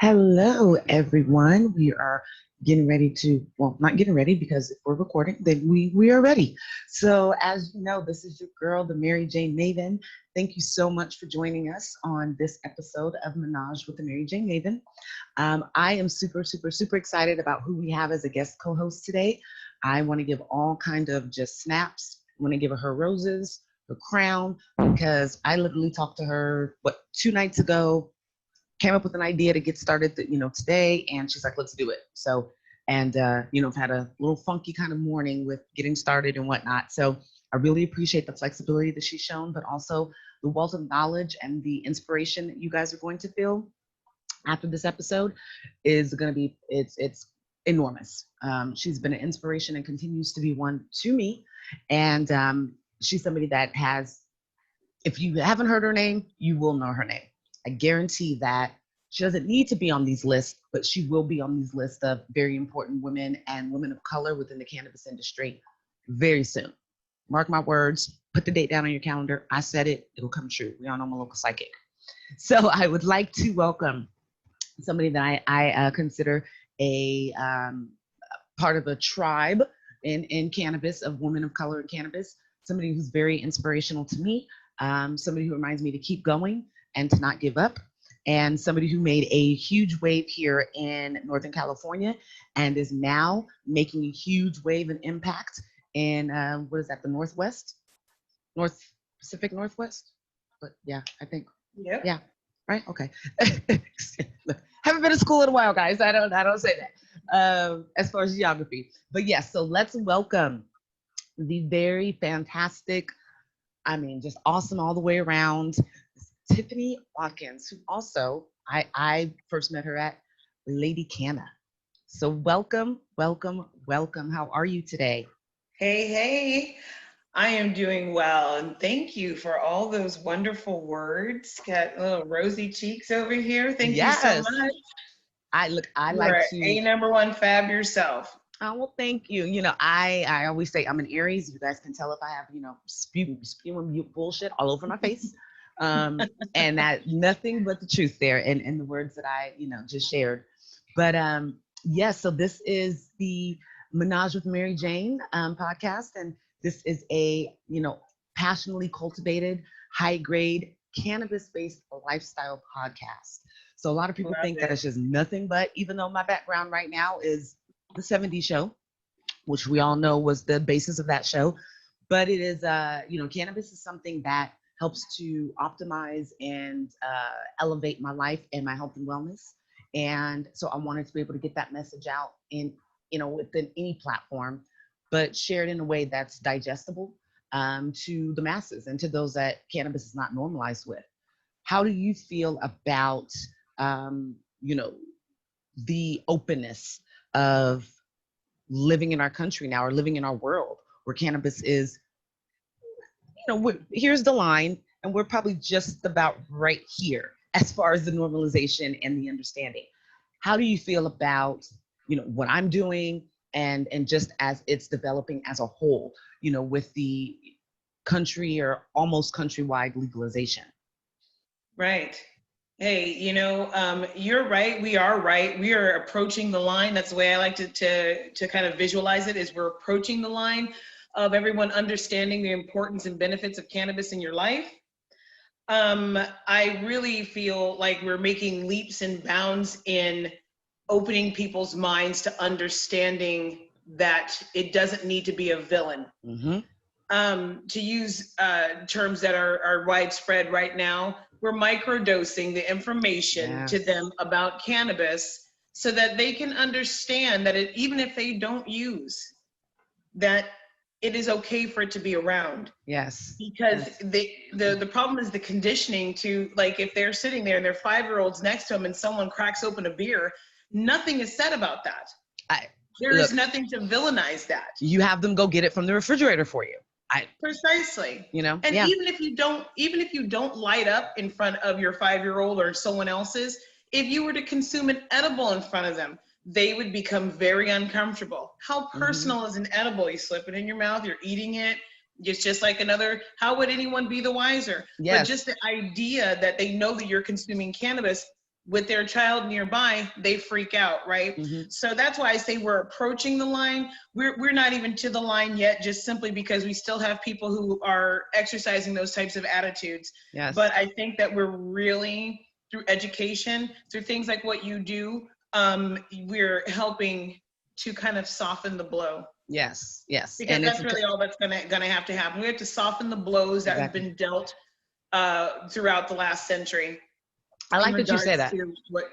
Hello, everyone. We are getting ready to, well, not getting ready because if we're recording, then we are ready. So, as you know, this is your girl, the Mary Jane Maven. Thank you so much for joining us on this episode of Menage with the Mary Jane Maven. I am super excited about who we have as a guest co-host today. I want to give all kind of just snaps. I want to give her roses, her crown, because I literally talked to her, 2 nights ago, came up with an idea to get started today, and she's like, let's do it. So, and I've had a little funky kind of morning with getting started and whatnot. So I really appreciate the flexibility that she's shown, but also the wealth of knowledge and the inspiration that you guys are going to feel after this episode is going to be, it's enormous. She's been an inspiration and continues to be one to me. And she's somebody that has, if you haven't heard her name, you will know her name. I guarantee that she doesn't need to be on these lists, but she will be on these lists of very important women and women of color within the cannabis industry very soon. Mark my words, put the date down on your calendar. I said it, it'll come true. We all know I'm a local psychic. So I would like to welcome somebody that I consider a part of a tribe in cannabis, of women of color in cannabis, somebody who's very inspirational to me, somebody who reminds me to keep going and to not give up, and somebody who made a huge wave here in Northern California and is now making a huge wave and impact in, what is that, the Northwest? North Pacific Northwest? But yeah, I think. Yep. Yeah, right? Okay. Haven't been to school in a while, guys. I don't say that as far as geography. But yes, so let's welcome the very fantastic, just awesome all the way around, Tiffany Watkins, who also I first met her at Lady Canna. So welcome. How are you today? Hey, I am doing well, and thank you for all those wonderful words. Got little rosy cheeks over here. Thank you so Yes. much. I You're like to. a number one fab yourself. Oh, well, thank you. I always say I'm an Aries. You guys can tell if I have, spewing bullshit all over my face. And that nothing but the truth there in the words that I, just shared. But yes, so this is the Menage with Mary Jane podcast. And this is a, passionately cultivated, high grade, cannabis based lifestyle podcast. So a lot of people Love think that it. it's just nothing but, even though my background right now is the 70s show, which we all know was the basis of that show. But it is, cannabis is something that helps to optimize and elevate my life and my health and wellness. And so I wanted to be able to get that message out in, within any platform, but share it in a way that's digestible to the masses and to those that cannabis is not normalized with. How do you feel about, um, you know, the openness of living in our country now, or living in our world where cannabis is, here's the line, and we're probably just about right here as far as the normalization and the understanding. How do you feel about, what I'm doing, and just as it's developing as a whole, with the country or almost countrywide legalization? Right. Hey, you're right. We are right. We are approaching the line. That's the way I like to kind of visualize it, is we're approaching the line of everyone understanding the importance and benefits of cannabis in your life. I really feel like we're making leaps and bounds in opening people's minds to understanding that it doesn't need to be a villain. Mm-hmm. To use terms that are widespread right now, we're microdosing the information to them about cannabis so that they can understand that even if they don't use, that it is okay for it to be around. Yes. Because the problem is the conditioning to, like, if they're sitting there and their 5-year-old's next to them and someone cracks open a beer, nothing is said about that. There is nothing to villainize that. You have them go get it from the refrigerator for you. Precisely. And even if you don't light up in front of your 5-year-old or someone else's, if you were to consume an edible in front of them, they would become very uncomfortable. How personal is an edible? You slip it in your mouth, you're eating it. It's just like another, how would anyone be the wiser? Yes. But just the idea that they know that you're consuming cannabis with their child nearby, they freak out, right? So that's why I say we're approaching the line. We're not even to the line yet, just simply because we still have people who are exercising those types of attitudes. Yes. But I think that we're really, through education, through things like what you do, we're helping to kind of soften the blow. Yes, yes. Because and that's really all that's gonna have to happen. We have to soften the blows that have been dealt throughout the last century. I like that you say that.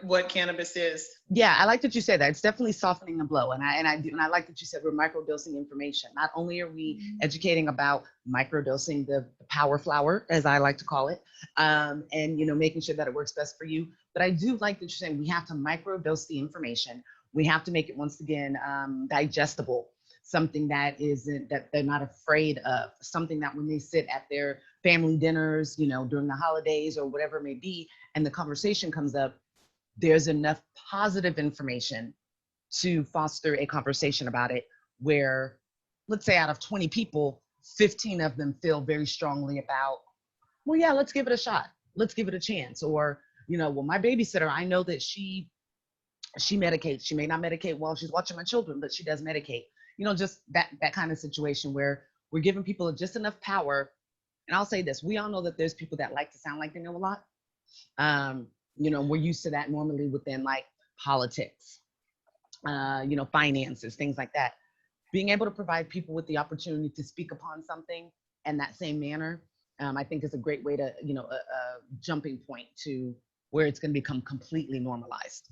What cannabis is. Yeah, I like that you say that. It's definitely softening the blow, and I like that you said we're microdosing information. Not only are we educating about microdosing the power flower, as I like to call it, and making sure that it works best for you, but I do like that you're saying we have to microdose the information. We have to make it, once again, digestible. Something that they're not afraid of. Something that when they sit at their family dinners, during the holidays or whatever it may be, and the conversation comes up, there's enough positive information to foster a conversation about it where, let's say out of 20 people, 15 of them feel very strongly about, well, yeah, let's give it a shot. Let's give it a chance. Or, well, my babysitter, I know that she medicates. She may not medicate while she's watching my children, but she does medicate. Just that kind of situation where we're giving people just enough power. And I'll say this, we all know that there's people that like to sound like they know a lot. We're used to that normally within like politics, finances, things like that. Being able to provide people with the opportunity to speak upon something in that same manner, I think is a great way to, a jumping point to where it's going to become completely normalized.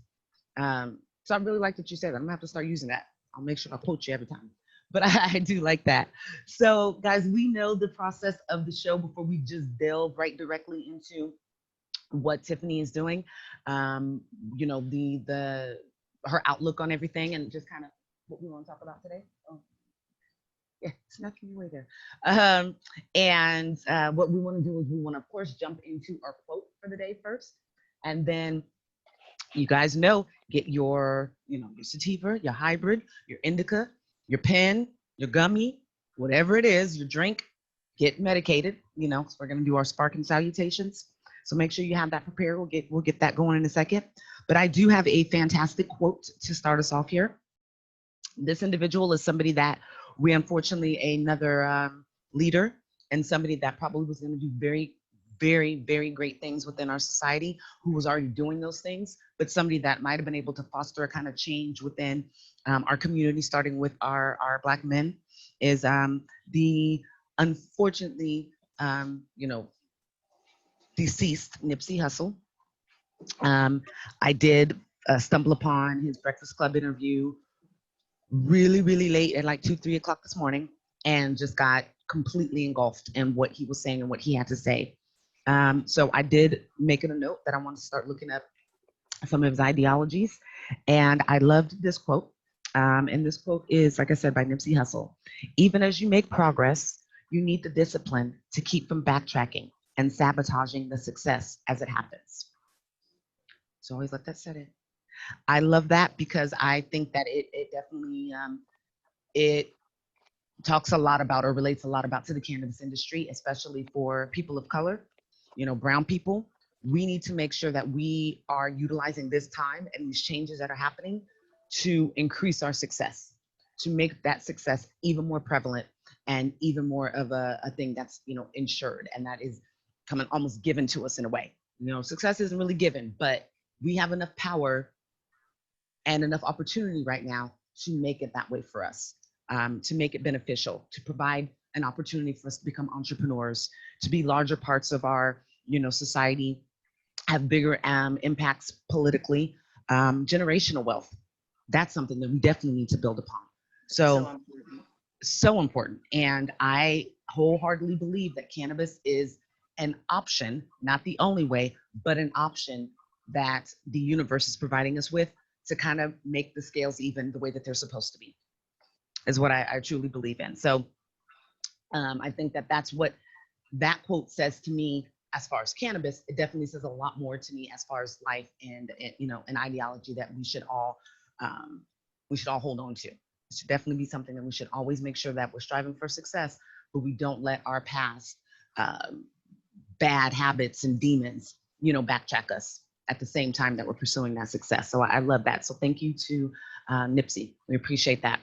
So I really like that you said that. I'm gonna have to start using that. I'll make sure I quote you every time. But I do like that. So guys, we know the process of the show before we just delve right directly into what Tiffany is doing. Her outlook on everything and just kind of what we want to talk about today. Oh. Yeah, snuck you away there. What we want to do is we want to, of course, jump into our quote for the day first. And then you guys know, get your, your sativa, your hybrid, your indica, your pen, your gummy, whatever it is, your drink, get medicated, so we're going to do our sparking salutations. So make sure you have that prepared. We'll get that going in a second. But I do have a fantastic quote to start us off here. This individual is somebody that we, unfortunately, another leader and somebody that probably was going to do very, very, very great things within our society, who was already doing those things, but somebody that might have been able to foster a kind of change within our community, starting with our Black men, is the unfortunately, deceased Nipsey Hussle. I did stumble upon his Breakfast Club interview really, really late at like 2, 3 o'clock this morning, and just got completely engulfed in what he was saying and what he had to say. So I did make it a note that I want to start looking up some of his ideologies. And I loved this quote. And this quote is, like I said, by Nipsey Hussle. Even as you make progress, you need the discipline to keep from backtracking and sabotaging the success as it happens. So always let that set in. I love that because I think that it definitely, it talks a lot about, or relates a lot about, to the cannabis industry, especially for people of color, brown people. We need to make sure that we are utilizing this time and these changes that are happening to increase our success, to make that success even more prevalent and even more of a thing that's, ensured, and that is coming almost given to us in a way. Success isn't really given, but we have enough power and enough opportunity right now to make it that way for us, to make it beneficial, to provide an opportunity for us to become entrepreneurs, to be larger parts of our, society, have bigger impacts politically, generational wealth. That's something that we definitely need to build upon. So important. And I wholeheartedly believe that cannabis is an option, not the only way, but an option that the universe is providing us with to kind of make the scales even the way that they're supposed to be, is what I truly believe in. So I think that that's what that quote says to me. As far as cannabis, it definitely says a lot more to me as far as life and an ideology that we should all hold on to. It should definitely be something that we should always make sure that we're striving for success, but we don't let our past bad habits and demons, backtrack us at the same time that we're pursuing that success. So I love that. So thank you to Nipsey. We appreciate that.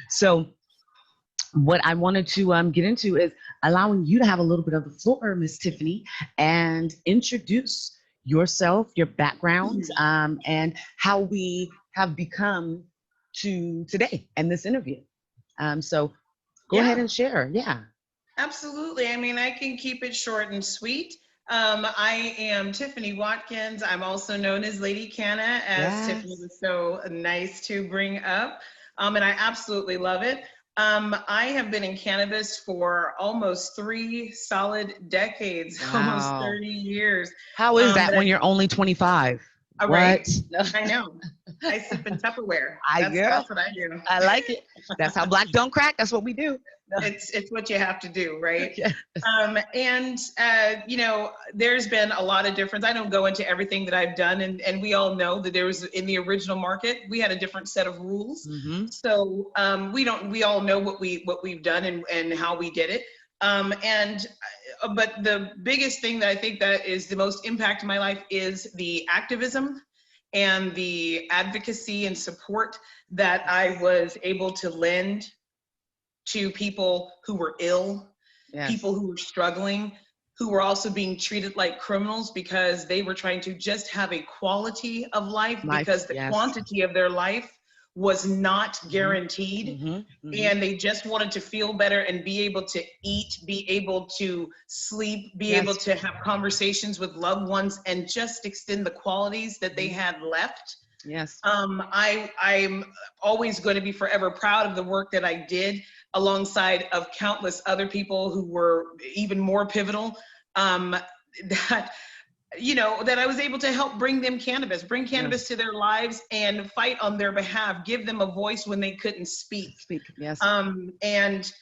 So what I wanted to get into is allowing you to have a little bit of the floor, Miss Tiffany, and introduce yourself, your background, and how we have become to today and this interview. So go ahead and share. Yeah. Absolutely. I mean, I can keep it short and sweet. I am Tiffany Watkins. I'm also known as Lady Canna, as Tiffany was so nice to bring up. And I absolutely love it. I have been in cannabis for almost 3 solid decades, almost 30 years. How is that when you're only 25? Right? I know. I sleep in Tupperware. That's what I do. I like it. That's how Black don't crack. That's what we do. It's what you have to do, right? Yes. You know, there's been a lot of difference. I don't go into everything that I've done, and we all know that there was, in the original market, we had a different set of rules. So we all know what we've done and how we did it. But the biggest thing that I think that is the most impact in my life is the activism and the advocacy and support that I was able to lend to people who were ill, people who were struggling, who were also being treated like criminals because they were trying to just have a quality of life because the quantity of their life was not guaranteed. And they just wanted to feel better and be able to eat, be able to sleep, be able to have conversations with loved ones and just extend the qualities that they had left. I'm always going to be forever proud of the work that I did alongside of countless other people who were even more pivotal, that I was able to help bring them cannabis, bring cannabis to their lives and fight on their behalf, give them a voice when they couldn't speak. And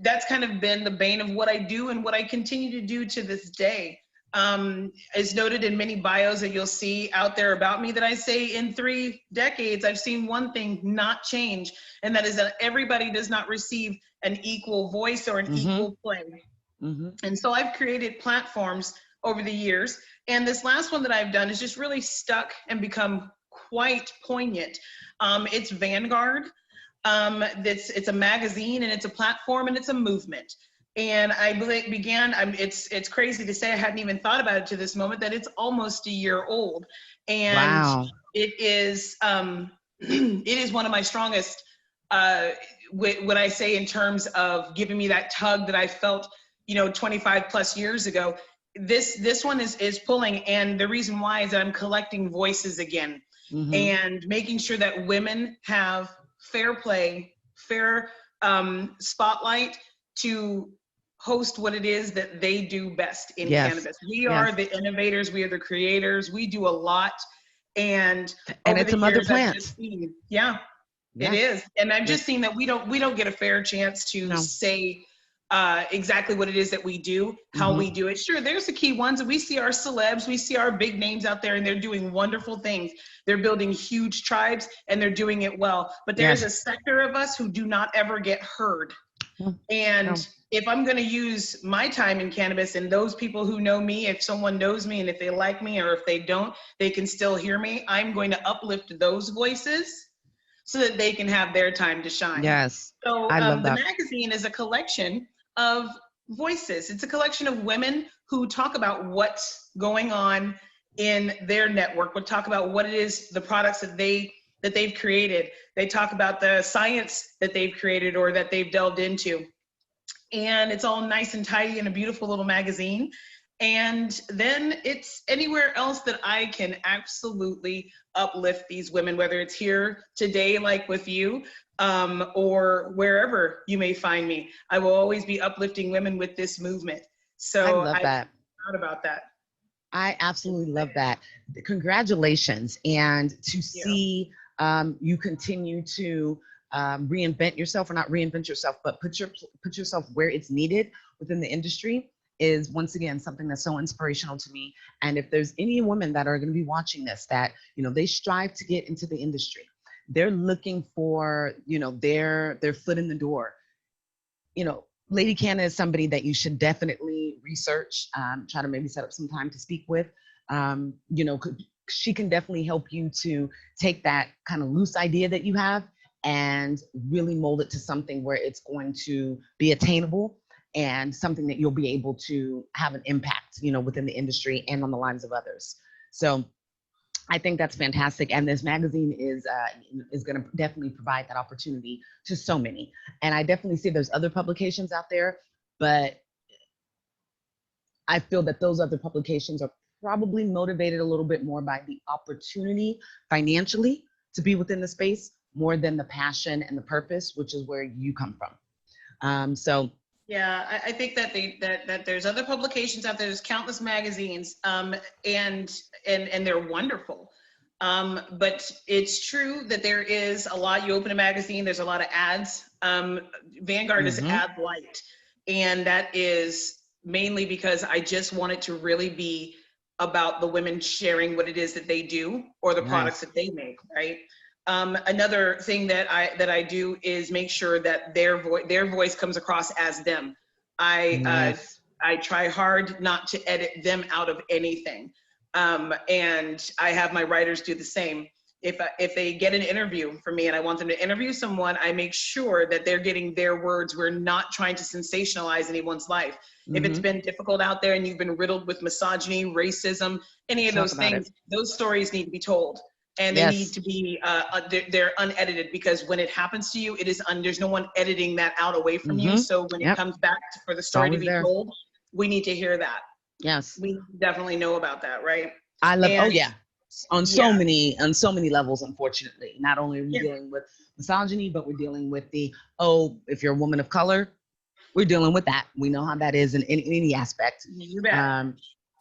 that's kind of been the bane of what I do and what I continue to do to this day. As noted in many bios that you'll see out there about me, that I say in 3 decades, I've seen one thing not change, and that is that everybody does not receive an equal voice or an equal play. And so I've created platforms over the years, and this last one that I've done is just really stuck and become quite poignant. It's Vanguard. It's a magazine, and it's a platform, and it's a movement. And I began, it's crazy to say I hadn't even thought about it to this moment, that it's almost a year old. And it is one of my strongest, what I say in terms of giving me that tug that I felt, 25 plus years ago. This one is pulling, and the reason why is that I'm collecting voices again and making sure that women have fair play, fair spotlight to host what it is that they do best in cannabis. We are the innovators, we are the creators, we do a lot. And it's a mother plant. It is. And I've just seen that we don't get a fair chance to say exactly what it is that we do, how we do it. Sure, there's the key ones. We see our celebs, we see our big names out there, and they're doing wonderful things. They're building huge tribes, and they're doing it well. But there's a sector of us who do not ever get heard. And if I'm going to use my time in cannabis, and those people who know me, if someone knows me and if they like me, or if they don't, they can still hear me, I'm going to uplift those voices so that they can have their time to shine. So I love that. The magazine is a collection of voices. It's a collection of women who talk about what's going on in their network, would talk about what it is, the products that they've created. They talk about the science that they've created or that they've delved into. And it's all nice and tidy in a beautiful little magazine. And then it's anywhere else that I can absolutely uplift these women, whether it's here today, like with you, or wherever you may find me. I will always be uplifting women with this movement. So I love that. I'm proud about that. I absolutely love that. Congratulations. And to see you continue to reinvent yourself, or not reinvent yourself, but put yourself where it's needed within the industry is, once again, something that's so inspirational to me. And if there's any women that are going to be watching this, that, they strive to get into the industry, they're looking for, their foot in the door. Lady Canna is somebody that you should definitely research, try to maybe set up some time to speak with, she can definitely help you to take that kind of loose idea that you have and really mold it to something where it's going to be attainable and something that you'll be able to have an impact, you know, within the industry and on the lives of others. So I think that's fantastic. And this magazine is going to definitely provide that opportunity to so many. And I definitely see there's other publications out there, but I feel that those other publications are probably motivated a little bit more by the opportunity financially to be within the space more than the passion and the purpose, which is where you come from. Yeah, I think that that there's other publications out there. There's countless magazines, and they're wonderful. But it's true that there is a lot. You open a magazine, there's a lot of ads. Vanguard is ad light, and that is mainly because I just want it to really be about the women sharing what it is that they do or the products that they make, right? Another thing that I do is make sure that their voice comes across as them. I try hard not to edit them out of anything, and I have my writers do the same. If they get an interview from me and I want them to interview someone, I make sure that they're getting their words. We're not trying to sensationalize anyone's life. If it's been difficult out there and you've been riddled with misogyny, racism, any of those things, those stories need to be told. And they need to be, they're unedited, because when it happens to you, it is there's no one editing that out away from you. So when it comes back for the story to be told, we need to hear that. Yes. We definitely know about that, right? I love, on so many levels, unfortunately. Not only are we dealing with misogyny, but we're dealing with if you're a woman of color, we're dealing with that. We know how that is in any aspect. You bet.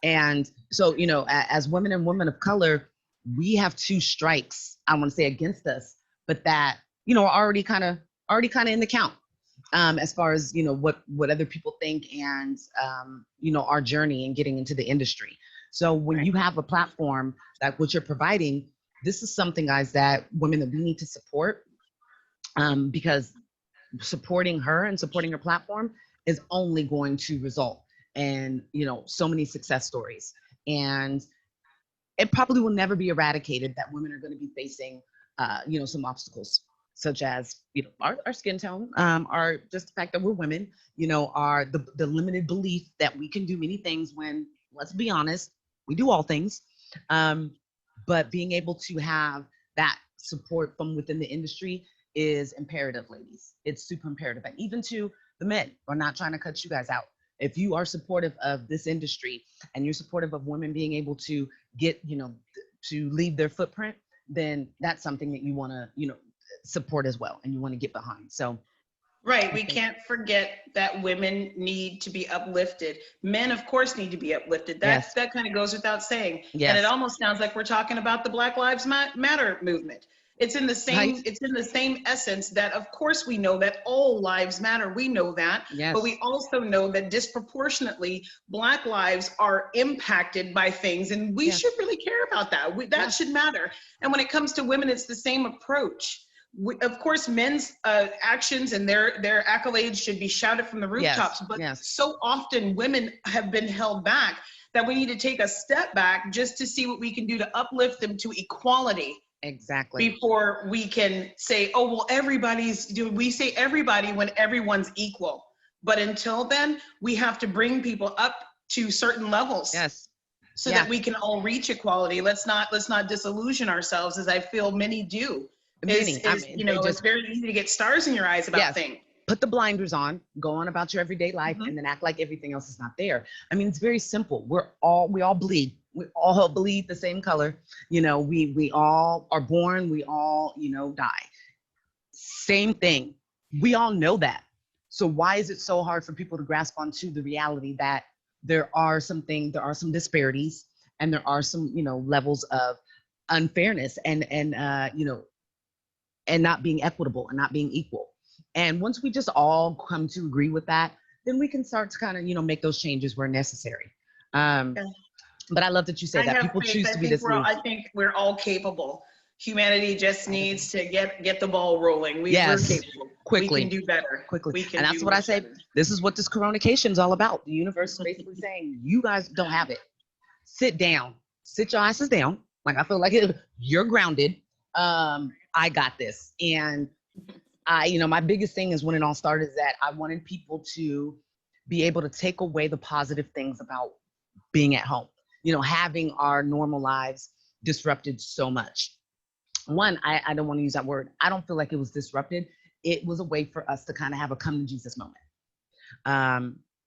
And so, you know, as women and women of color, we have two strikes, I want to say, against us, but that, you know, are already kind of in the count, as far as, you know, what other people think and, you know, our journey in getting into the industry. So when you have a platform like what you're providing, this is something, guys, that women that we need to support, because supporting her and supporting her platform is only going to result in, you know, so many success stories. And it probably will never be eradicated that women are going to be facing, you know, some obstacles, such as, you know, our skin tone, are just the fact that we're women, you know, are the limited belief that we can do many things when, let's be honest, we do all things. But being able to have that support from within the industry is imperative, ladies. It's super imperative. And even to the men, we're not trying to cut you guys out. If you are supportive of this industry and you're supportive of women being able to get, you know, to leave their footprint, then that's something that you want to, you know, support as well, and you want to get behind. So, right. We can't forget that women need to be uplifted. Men, of course, need to be uplifted. That kind of goes without saying. And it almost sounds like we're talking about the Black Lives Matter movement. It's in the same, it's in the same essence that, of course, we know that all lives matter. We know that, but we also know that disproportionately Black lives are impacted by things, and we should really care about that. That should matter. And when it comes to women, it's the same approach. Of course, men's actions and their accolades should be shouted from the rooftops, but so often women have been held back that we need to take a step back just to see what we can do to uplift them to equality. Exactly. Before we can say, oh, well, we say everybody when everyone's equal. But until then, we have to bring people up to certain levels. So that we can all reach equality. Let's not disillusion ourselves, as I feel many do. You know, it's very easy to get stars in your eyes about things. Put the blinders on, go on about your everyday life, and then act like everything else is not there. I mean, it's very simple. We all bleed. We all bleed the same color. You know, we all are born. We all, you know, die. Same thing. We all know that. So why is it so hard for people to grasp onto the reality that there are some disparities, and there are some, you know, levels of unfairness and you know, and not being equitable and not being equal. And once we just all come to agree with that, then we can start to kind of, you know, make those changes where necessary. But I love that you say that people choose to be this. I think we're all capable. Humanity just needs to get the ball rolling. We're capable. Quickly. We can do better. Quickly. And that's what I say. This is what this coronation is all about. The universe is basically saying, you guys don't have it. Sit down. Sit your asses down. Like, I feel like you're grounded. I got this. And my biggest thing is when it all started is that I wanted people to be able to take away the positive things about being at home, having our normal lives disrupted so much. One, I don't want to use that word. I don't feel like it was disrupted. It was a way for us to kind of have a come to Jesus moment,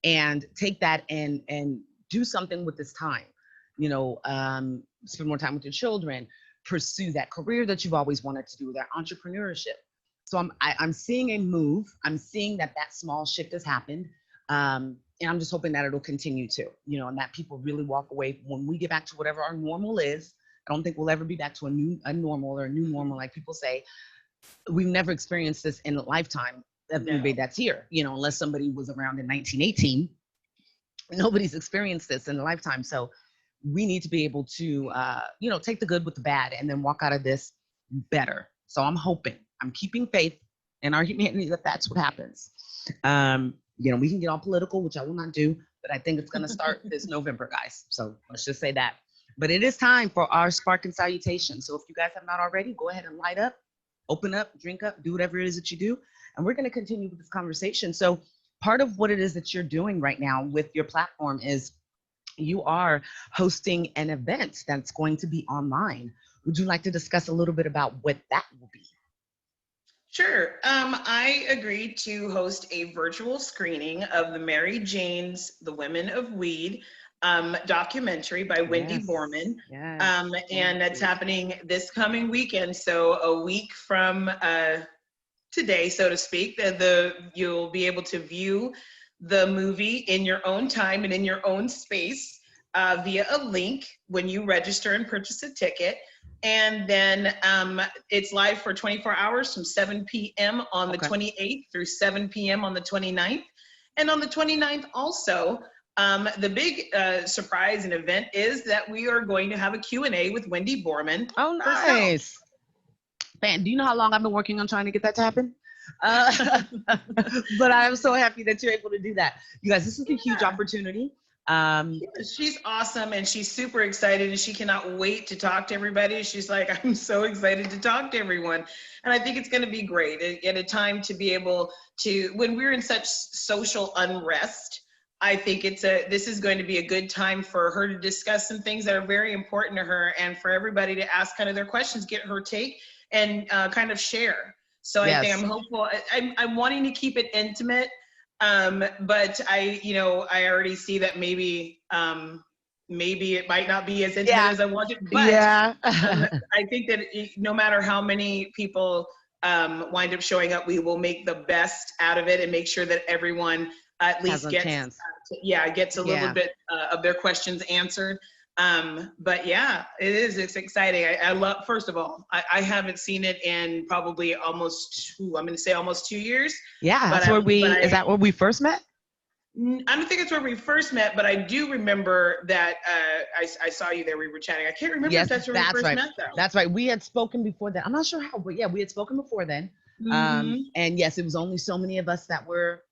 and take that and do something with this time. Spend more time with your children, pursue that career that you've always wanted to do, that entrepreneurship. So I'm seeing a move. I'm seeing that small shift has happened. And I'm just hoping that it'll continue to, and that people really walk away when we get back to whatever our normal is. I don't think we'll ever be back to a normal or a new normal, like people say. We've never experienced this in a lifetime. Everybody that's here, unless somebody was around in 1918, nobody's experienced this in a lifetime. So we need to be able to, take the good with the bad and then walk out of this better. So I'm keeping faith in our humanity that that's what happens. We can get all political, which I will not do, but I think it's going to start this November, guys. So let's just say that. But it is time for our spark and salutation. So if you guys have not already, go ahead and light up, open up, drink up, do whatever it is that you do. And we're going to continue with this conversation. So part of what it is that you're doing right now with your platform is you are hosting an event that's going to be online. Would you like to discuss a little bit about what that will be? Sure. I agreed to host a virtual screening of the Mary Jane's The Women of Weed documentary by Wendy Borman. And that's happening this coming weekend. So a week from today, so to speak, you'll be able to view the movie in your own time and in your own space via a link when you register and purchase a ticket. And then it's live for 24 hours from 7 p.m. on the 28th through 7 p.m. on the 29th. And on the 29th also, the big surprise and event is that we are going to have a Q&A with Wendy Borman. Oh, nice. Man, do you know how long I've been working on trying to get that to happen? But I'm so happy that you're able to do that. You guys, this is a huge opportunity. She's awesome and she's super excited and she cannot wait to talk to everybody. She's like, I'm so excited to talk to everyone. And I think it's going to be great at a time to be able to, when we're in such social unrest, I think this is going to be a good time for her to discuss some things that are very important to her and for everybody to ask kind of their questions, get her take and kind of share. So I think I'm hopeful. I'm wanting to keep it intimate. But I already see that maybe it might not be as intimate as I wanted, but I think that no matter how many people wind up showing up, we will make the best out of it and make sure that everyone at least gets a little bit of their questions answered. But yeah, it's exciting. I love, first of all, I haven't seen it in probably almost 2 years. Yeah, that's is that where we first met? I don't think it's where we first met, but I do remember that I saw you there. We were chatting. I can't remember if that's where we first met, though. That's right. We had spoken before then. I'm not sure how, but yeah, we had spoken before then. And yes, it was only so many of us that were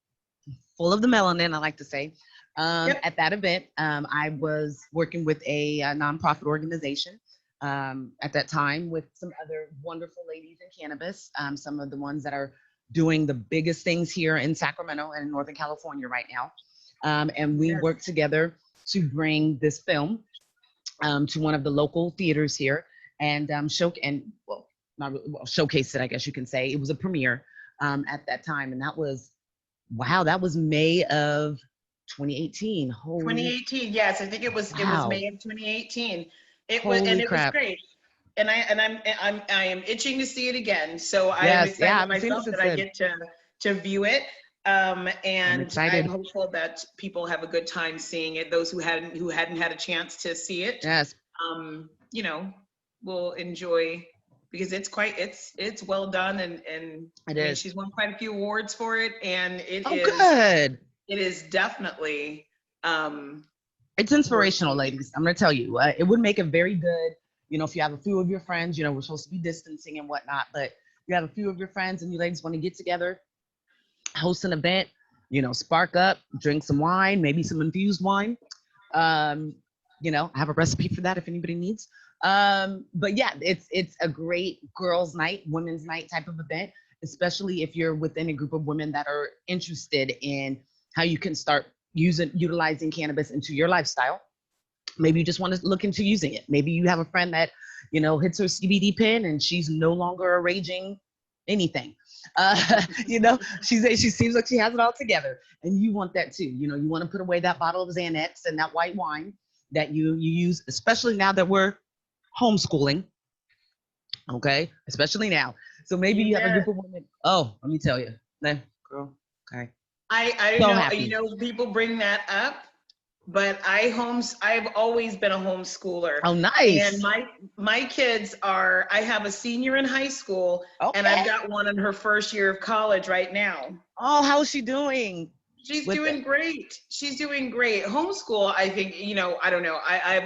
full of the melanin, I like to say. At that event, I was working with a nonprofit organization at that time with some other wonderful ladies in cannabis, some of the ones that are doing the biggest things here in Sacramento and Northern California right now. And we worked together to bring this film to one of the local theaters here and showcase it, I guess you can say. It was a premiere at that time. And that was May of 2018. 2018, yes, I think it was May of 2018. It was great. And I am itching to see it again. So I am excited myself that I get to view it. And I'm hopeful that people have a good time seeing it. Those who hadn't had a chance to see it, will enjoy, because it's well done and she's won quite a few awards for it, and good. It is definitely it's inspirational, ladies. I'm gonna tell you, it would make a very good, if you have a few of your friends, we're supposed to be distancing and whatnot, but you have a few of your friends and you ladies want to get together, host an event, spark up, drink some wine, maybe some infused wine. I have a recipe for that if anybody needs. But yeah, it's a great girls' night, women's night type of event, especially if you're within a group of women that are interested in how you can start utilizing cannabis into your lifestyle. Maybe you just want to look into using it. Maybe you have a friend that, hits her CBD pin and she's no longer a raging anything. She seems like she has it all together, and you want that too. You want to put away that bottle of Xanax and that white wine that you use, especially now that we're homeschooling. Okay, especially now. So maybe you have a group of women. Oh, let me tell you, girl. Okay. I So know, happy. people bring that up, but I've always been a homeschooler. Oh, nice. And my kids I have a senior in high school, and I've got one in her first year of college right now. Oh, how's she doing? She's doing great. She's doing great. Homeschool, I think, I don't know. I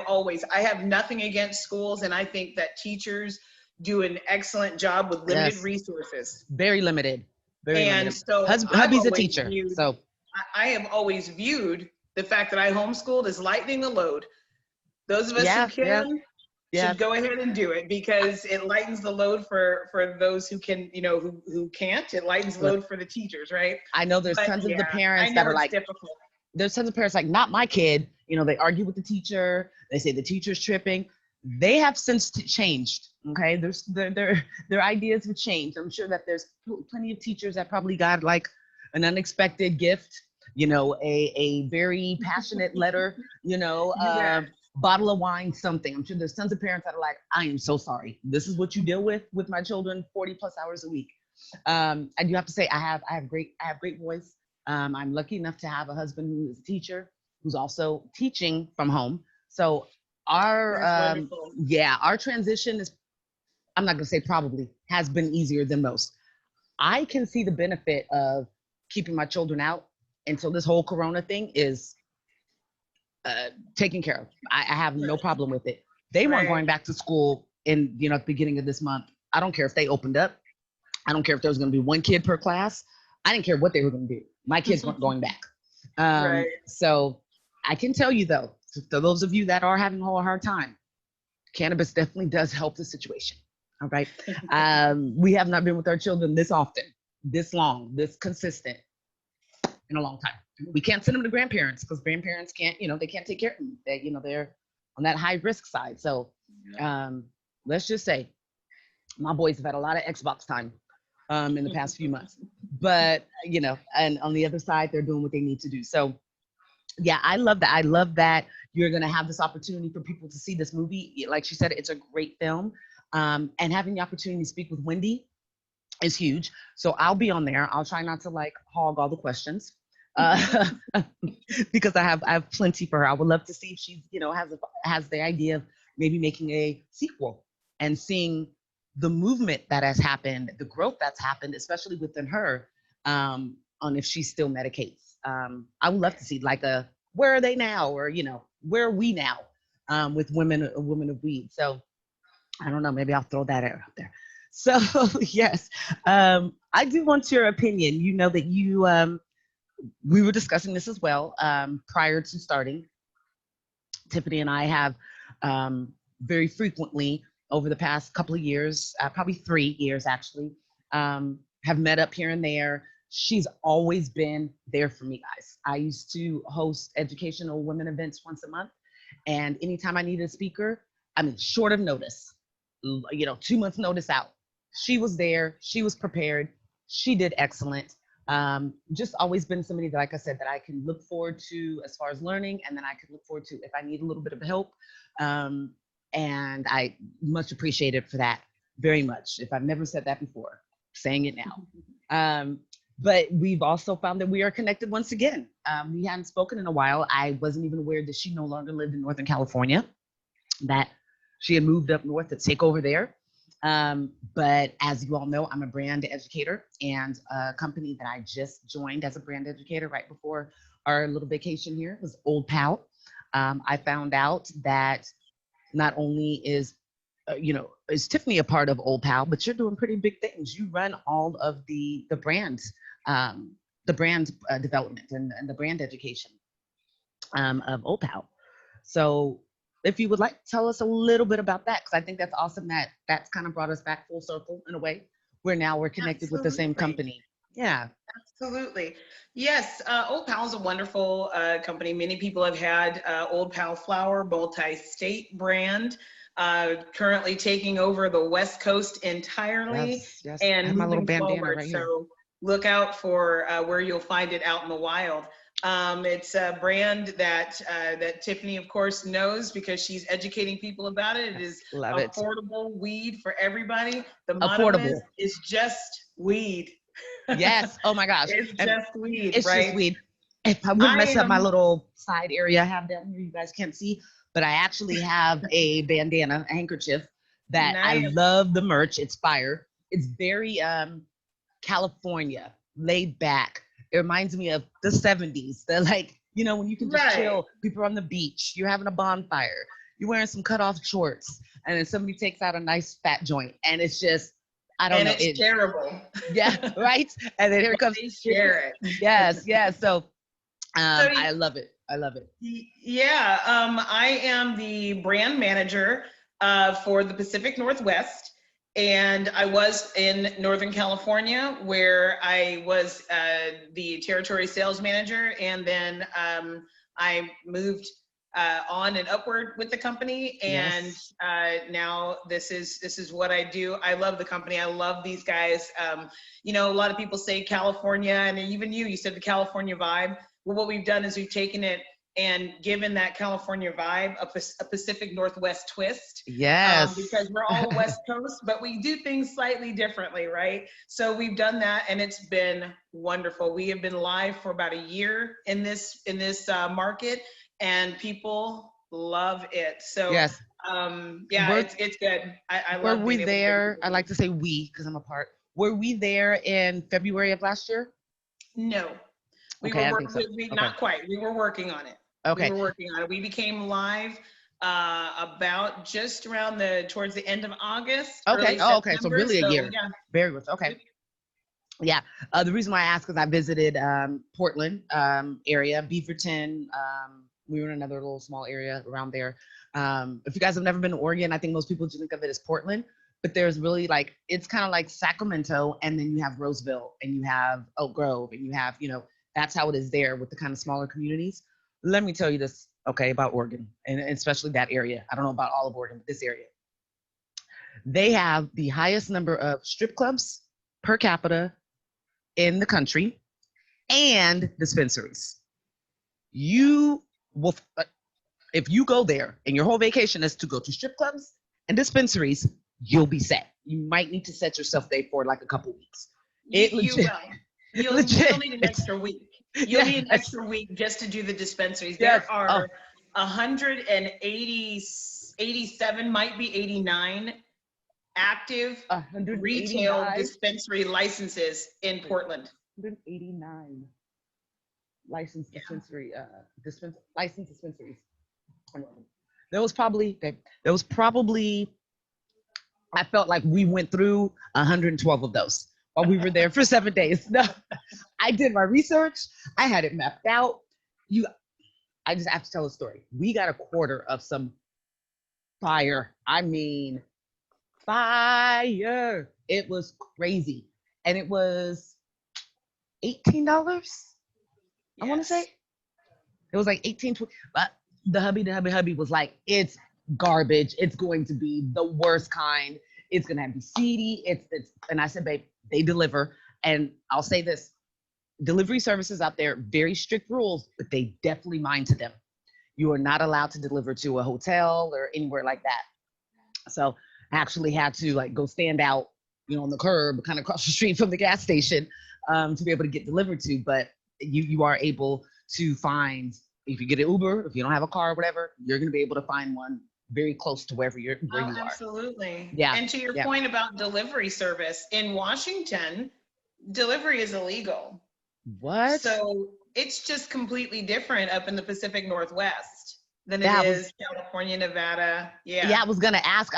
have nothing against schools, and I think that teachers do an excellent job with limited resources. Very limited. And so hubby's a teacher. So I have always viewed the fact that I homeschooled as lightening the load. Those of us who can should go ahead and do it, because it lightens the load for those who can, who can't. It lightens the load for the teachers, right? I know there's tons of the parents that are like, difficult. There's tons of parents like, not my kid. They argue with the teacher. They say the teacher's tripping. They have since changed. Okay, their ideas have changed. I'm sure that there's plenty of teachers that probably got like an unexpected gift, a very passionate letter, bottle of wine, something. I'm sure there's tons of parents that are like, I am so sorry. This is what you deal with my children 40 plus hours a week. I do have to say I have great voice. I'm lucky enough to have a husband who is a teacher, who's also teaching from home. So our transition is, I'm not gonna say probably, has been easier than most. I can see the benefit of keeping my children out until this whole Corona thing is taken care of. I have no problem with it. They weren't going back to school at the beginning of this month. I don't care if they opened up. I don't care if there was going to be one kid per class. I didn't care what they were going to do. My kids weren't going back. So I can tell you though, for those of you that are having a hard time, cannabis definitely does help the situation. All right. We have not been with our children this often, this long, this consistent in a long time. We can't send them to grandparents because grandparents can't, they can't take care of them. They're on that high risk side. So let's just say my boys have had a lot of Xbox time in the past few months, but and on the other side, they're doing what they need to do. So yeah, I love that. I love that you're going to have this opportunity for people to see this movie. Like she said, it's a great film. And having the opportunity to speak with Wendy is huge. So I'll be on there. I'll try not to like hog all the questions because I have plenty for her. I would love to see if she, has the idea of maybe making a sequel and seeing the movement that has happened, the growth that's happened, especially within her, on if she still medicates. I would love to see like where are they now, or where are we now with women of weed. So I don't know, maybe I'll throw that out there. So yes, I do want your opinion. You know that we were discussing this as well prior to starting. Tiffany and I have very frequently over the past couple of years, probably 3 years actually, have met up here and there. She's always been there for me, guys. I used to host educational women events once a month. And anytime I needed a speaker, short of notice, 2 months notice out, she was there, she was prepared, she did excellent. Just always been somebody that, like I said, that I can look forward to as far as learning, and then I can look forward to if I need a little bit of help. And I much appreciate it for that, very much. If I've never said that before, saying it now. But we've also found that we are connected once again. We hadn't spoken in a while. I wasn't even aware that she no longer lived in Northern California, that she had moved up north to take over there. But as you all know, I'm a brand educator, and a company that I just joined as a brand educator right before our little vacation here was Old Pal. I found out that not only is Tiffany a part of Old Pal, but you're doing pretty big things. You run all of the brand development and the brand education of Old Pal. So if you would like, tell us a little bit about that, because I think that's awesome that that's kind of brought us back full circle in a way, where now we're connected with the same Absolutely. company. Yeah. Absolutely. Yes, Old Pal is a wonderful company. Many people have had Old Pal flour, multi-state brand, currently taking over the West Coast entirely Yes. Yes. I and have my little moving bandana forward. right here. So look out for where you'll find it out in the wild. It's a brand that that Tiffany, of course, knows because she's educating people about it. It is Love it. affordable weed for everybody. The motto Affordable. is just weed. Yes. Oh my gosh. It's And just weed, it's just right? weed. If I wouldn't I mess up my am little side area I have down here, you guys can't see, but I actually have a bandana, a handkerchief that I nice. love the merch. It's fire. It's very California, laid back. It reminds me of the 70s. The like, when you can just Right. chill, people are on the beach, you're having a bonfire, you're wearing some cutoff shorts, and then somebody takes out a nice fat joint, and it's just, I don't And know. it's shareable. Yeah, right. And then here comes. They share it. Yes, yes. So, So I love it. I love it. yeah, I am the brand manager for the Pacific Northwest. And I was in Northern California where I was the territory sales manager. And then I moved on and upward with the company. And Yes. now this is what I do. I love the company. I love these guys. A lot of people say California, and even you said the California vibe. Well, what we've done is we've taken it and given that California vibe a Pacific Northwest twist. Yes. Because we're all West Coast, but we do things slightly differently, right? So we've done that, and it's been wonderful. We have been live for about a year in this market, and people love it. So Yes. yeah, it's good. I Were love we being able to there? I bring like to say we because I'm a part. Were we there in February of last year? No, we Okay, were I think so. we Okay. not quite. We were working on it. Okay. We were working on it. We became live about just around towards the end of August. Okay. Early Oh, okay. So September. really a So year. yeah. Very much. Okay. Yeah. The reason why I asked is I visited Portland area, Beaverton. We were in another little small area around there. If you guys have never been to Oregon, I think most people just think of it as Portland, but there's really it's kind of like Sacramento, and then you have Roseville, and you have Oak Grove, and you have, that's how it is there with the kind of smaller communities. Let me tell you this, okay, about Oregon, and especially that area. I don't know about all of Oregon, but this area. They have the highest number of strip clubs per capita in the country and dispensaries. You will, if you go there and your whole vacation is to go to strip clubs and dispensaries, you'll be set. You might need to set yourself there for like a couple weeks. You will. You'll need an extra week. You'll need an extra week just to do the dispensaries. There are 187, might be 89 active retail dispensary licenses in Portland. 189 licensed dispensary licensed dispensaries. There was probably I felt like we went through 112 of those while we were there for 7 days. No, I did my research. I had it mapped out. I just have to tell a story. We got a quarter of some fire. I mean, fire. It was crazy. And it was $18. I want to say it was like 18, 20, but the hubby was like, it's garbage. It's going to be the worst kind. It's going to be seedy. And I said, babe, they deliver. And I'll say this, delivery services out there, very strict rules, but they definitely mind to them. You are not allowed to deliver to a hotel or anywhere like that. So I actually had to go stand out, on the curb, kind of across the street from the gas station to be able to get delivered to. But you are able to find, if you get an Uber, if you don't have a car or whatever, you're going to be able to find one very close to where you are. Absolutely. Yeah. And to your point about delivery service, in Washington, delivery is illegal. What? So it's just completely different up in the Pacific Northwest than it is California, Nevada. Yeah. Yeah, I was gonna ask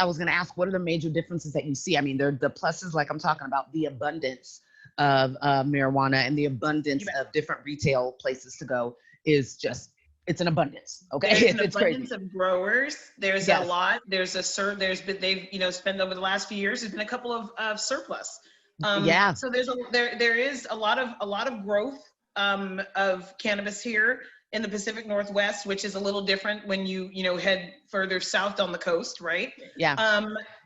what are the major differences that you see? I mean, there are the pluses, like I'm talking about, the abundance of marijuana and the abundance of different retail places to go is just it's an abundance. Okay. There's an It's abundance crazy. of growers. There's a Yes. lot. There's been, they've, spent over the last few years, there's been a couple of surplus. Yeah. So there is a lot of growth of cannabis here in the Pacific Northwest, which is a little different when you head further south on the coast, right? Yeah.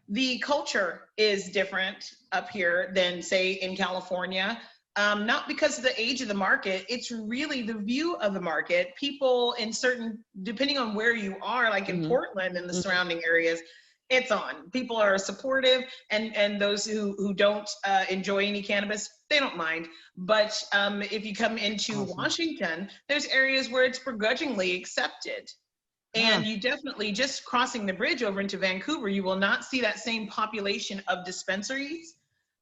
The culture is different up here than say in California. Not because of the age of the market, it's really the view of the market. People in certain, depending on where you are, like in Portland and the surrounding areas, it's on. People are supportive, and those who don't enjoy any cannabis, they don't mind. But if you come into Washington, there's areas where it's begrudgingly accepted. And you definitely, just crossing the bridge over into Vancouver, you will not see that same population of dispensaries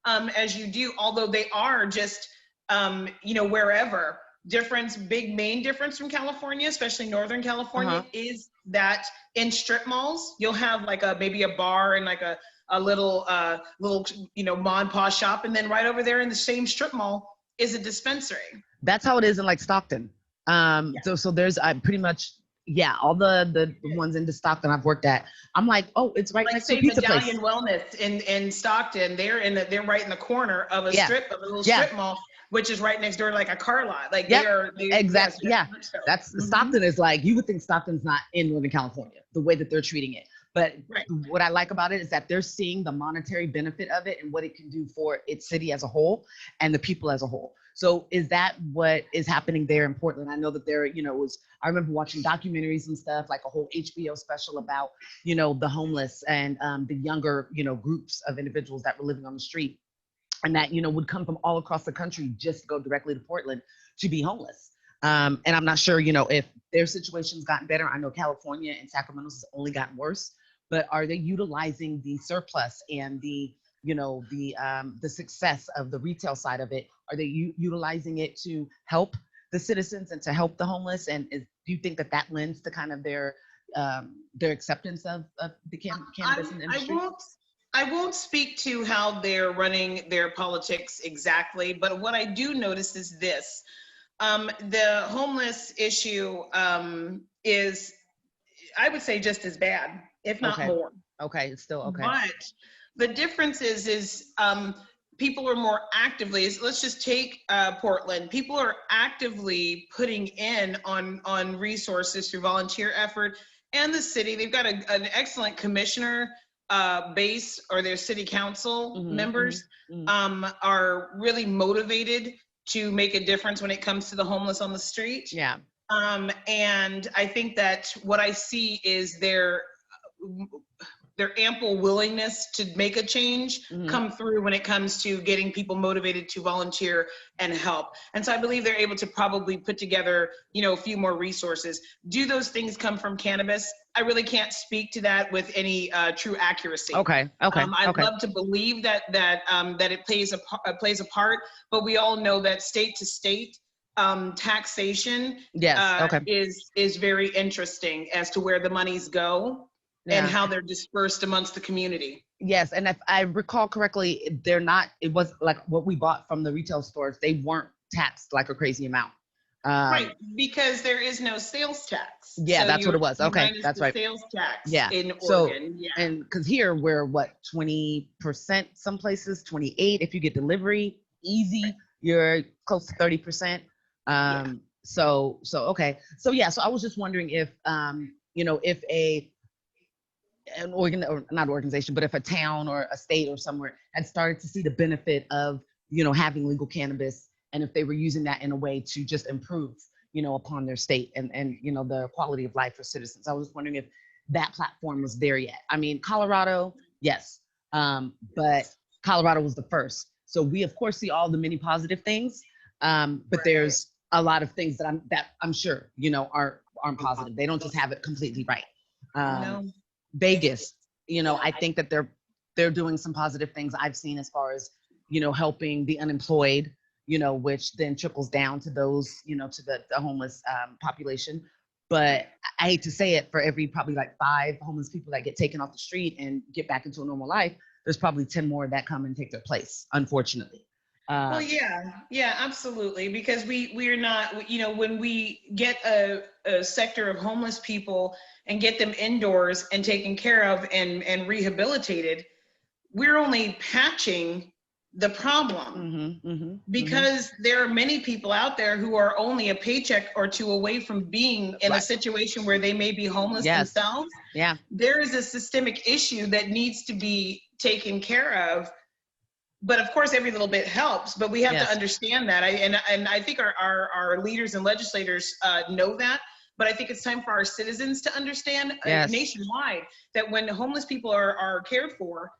as you do, although they are just, wherever. Big main difference from California, especially Northern California, is that in strip malls, you'll have like maybe a bar and like a little ma and pa shop. And then right over there in the same strip mall is a dispensary. That's how it is in like Stockton. So there's pretty much, all the ones in the Stockton I've worked at, I'm like, oh, it's right next to a pizza place. Medallion Wellness in Stockton, they're right in the corner of a little strip mall, which is right next door to like a car lot. Like they're exactly. Yes, That's Stockton is like, you would think Stockton's not in Northern California, the way that they're treating it. But what I like about it is that they're seeing the monetary benefit of it and what it can do for its city as a whole and the people as a whole. So is that what is happening there in Portland? I know that there, I remember watching documentaries and stuff, like a whole HBO special about, the homeless and the younger, groups of individuals that were living on the street, and that, would come from all across the country just to go directly to Portland to be homeless. And I'm not sure, if their situation's gotten better. I know California and Sacramento's has only gotten worse, but are they utilizing the surplus and the success of the retail side of it? Are they utilizing it to help the citizens and to help the homeless? And do you think that lends to kind of their acceptance of the cannabis industry? I won't speak to how they're running their politics exactly, but what I do notice is this. The homeless issue is, I would say, just as bad, if not more. Okay, it's still okay. But the difference is people are more actively, let's just take Portland. People are actively putting in on resources through volunteer effort, and the city, they've got an excellent commissioner base, or their city council members are really motivated to make a difference when it comes to the homeless on the street. Yeah. And I think that what I see is their ample willingness to make a change come through when it comes to getting people motivated to volunteer and help. And so I believe they're able to probably put together, a few more resources. Do those things come from cannabis? I really can't speak to that with any true accuracy. Okay. I'd love to believe that it plays a part, but we all know that state to state taxation is very interesting as to where the monies go. And how they're dispersed amongst the community. Yes, and if I recall correctly, it was like what we bought from the retail stores, they weren't taxed like a crazy amount. Right, because there is no sales tax. Yeah, so that's what it was. Okay, that's right. Sales tax in Oregon. So, and because here we're 20%, some places 28. If you get delivery easy, you're close to 30%. So okay. So I was just wondering if if an not organization, but if a town or a state or somewhere had started to see the benefit of, having legal cannabis, and if they were using that in a way to just improve, upon their state and the quality of life for citizens. I was wondering if that platform was there yet. I mean, Colorado, yes, but Colorado was the first. So we of course see all the many positive things, but there's a lot of things that I'm sure, aren't positive. They don't just have it completely right. No. Vegas, I think that they're doing some positive things I've seen as far as, helping the unemployed, which then trickles down to those, to the homeless population. But I hate to say it, for every probably like 5 homeless people that get taken off the street and get back into a normal life, there's probably 10 more that come and take their place, unfortunately. Well, yeah, absolutely. Because we are not, you know, when we get a sector of homeless people and get them indoors and taken care of and rehabilitated, we're only patching the problem. Because there are many people out there who are only a paycheck or two away from being in a situation where they may be homeless themselves. Yeah. There is a systemic issue that needs to be taken care of. But of course, every little bit helps, but we have to understand that. And I think our leaders and legislators know that, but I think it's time for our citizens to understand nationwide that when homeless people are cared for,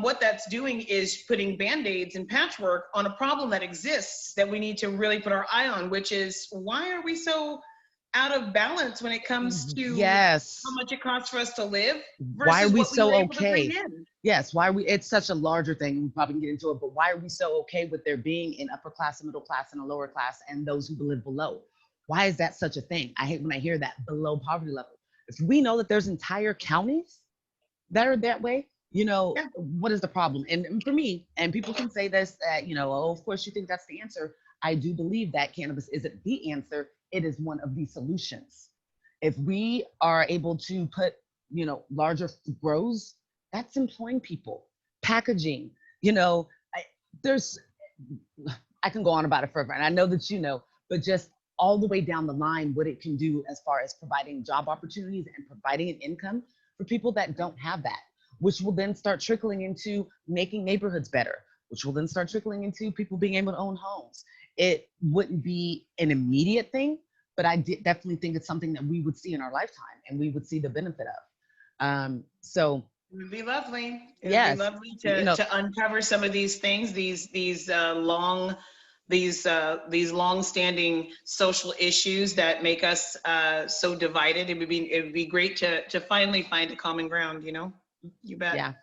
what that's doing is putting Band-Aids and patchwork on a problem that exists that we need to really put our eye on, which is why are we so out of balance when it comes to how much it costs for us to live versus why are we what we so were able to okay? bring in? Yes, why are we, it's such a larger thing, we probably can get into it, but why are we so okay with there being an upper class, a middle class, and a lower class, and those who live below? Why is that such a thing? I hate when I hear that, below poverty level. If we know that there's entire counties that are that way, you know, what is the problem? And for me, and people can say this, you know, oh, of course you think that's the answer. I do believe that cannabis isn't the answer. It is one of the solutions. If we are able to put, you know, larger grows, that's employing people. Packaging, you know, I can go on about it forever, and I know that you know, but just all the way down the line, what it can do as far as providing job opportunities and providing an income for people that don't have that, which will then start trickling into making neighborhoods better, which will then start trickling into people being able to own homes. It wouldn't be an immediate thing, but I definitely think it's something that we would see in our lifetime and we would see the benefit of. So it would be lovely. It would yes, be lovely to, you know, to uncover some of these things, these long-standing social issues that make us so divided. It would be great to finally find a common ground. You know, you bet. Yeah.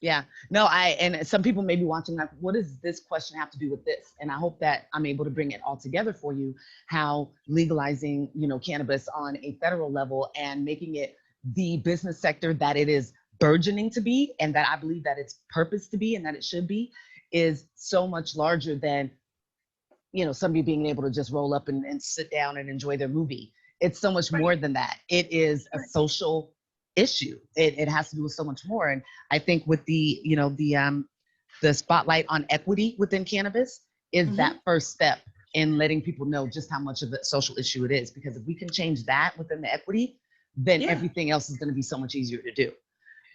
Yeah, no, and some people may be watching like, what does this question have to do with this? And I hope that I'm able to bring it all together for you, how legalizing, you know, cannabis on a federal level and making it the business sector that it is burgeoning to be, and that I believe that it's purpose to be and that it should be, is so much larger than, you know, somebody being able to just roll up and sit down and enjoy their movie. It's so much more than that. It is a social issue. It has to do with so much more. And I think with the, you know, the spotlight on equity within cannabis is that first step in letting people know just how much of a social issue it is. Because if we can change that within the equity, then everything else is going to be so much easier to do.